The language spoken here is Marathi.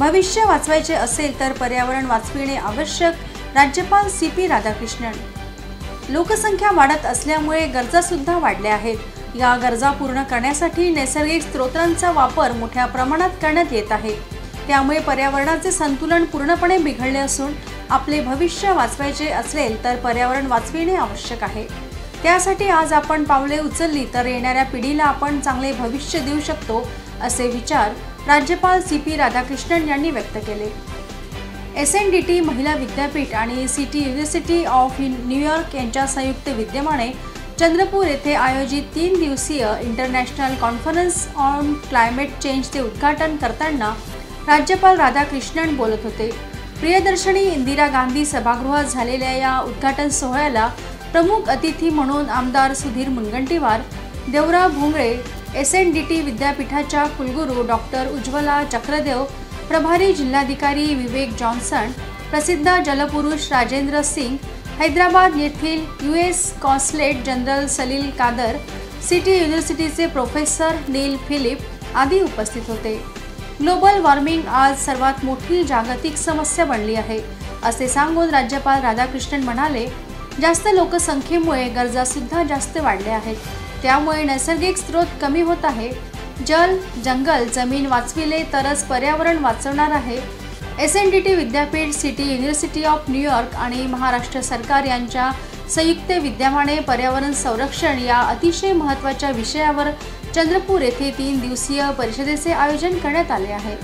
भविष्य वाचवायचे असेल तर पर्यावरण वाचविणे आवश्यक, राज्यपाल CP राधाकृष्णन। लोकसंख्या वाढत असल्यामुळे गरजा सुद्धा वाढल्या आहेत। या गरजा पूर्ण करण्यासाठी नैसर्गिक स्रोतांचा वापर मोठ्या प्रमाणात करण्यात येत आहे। त्यामुळे पर्यावरणाचे संतुलन पूर्णपणे बिघडले असून आपले भविष्य वाचवायचे असेल तर पर्यावरण वाचविणे आवश्यक आहे। त्यासाठी आज आपण पावले उचलली तर येणाऱ्या पिढीला आपण चांगले भविष्य देऊ शकतो, असे विचार राज्यपाल CP राधाकृष्णन यांनी व्यक्त केले। SNDT महिला विद्यापीठ आणि सिटी युनिव्हर्सिटी ऑफ न्यूयॉर्क यांच्या संयुक्त विद्यमाने चंद्रपूर येथे आयोजित 3 दिवसीय इंटरनॅशनल कॉन्फरन्स ऑन क्लायमेट चेंजचे उद्घाटन करताना राज्यपाल राधाकृष्णन बोलत होते। प्रियदर्शनी इंदिरा गांधी सभागृहात झालेल्या या उद्घाटन सोहळ्याला प्रमुख अतिथी म्हणून आमदार सुधीर मुनगंटीवार, देवराव भोंगळे, SNDT विद्यापीठाच्या कुलगुरू डॉक्टर उज्ज्वला चक्रदेव, प्रभारी जिल्हाधिकारी विवेक जॉन्सन, प्रसिद्ध जलपुरुष राजेंद्र सिंग, हैदराबाद येथील US consulate general Salil Kader, city युनिव्हर्सिटीचे प्रोफेसर नील फिलिप आदी उपस्थित होते। ग्लोबल वॉर्मिंग आज सर्वात मोठी जागतिक समस्या बनली आहे, असे सांगून राज्यपाल राधाकृष्णन म्हणाले, जास्त लोकसंख्येमुळे गरजा सुद्धा जास्त वाढल्या आहेत। त्यामुळे नैसर्गिक स्रोत कमी होत आहे। जल, जंगल, जमीन वाचविले तरच पर्यावरण वाचवणार आहे। SNDT विद्यापीठ, सिटी युनिव्हर्सिटी ऑफ न्यूयॉर्क आणि महाराष्ट्र सरकार यांच्या संयुक्त विद्यमाने पर्यावरण संरक्षण या अतिशय महत्त्वाच्या विषयावर चंद्रपूर येथे 3 दिवसीय परिषदेचे आयोजन करण्यात आले आहे।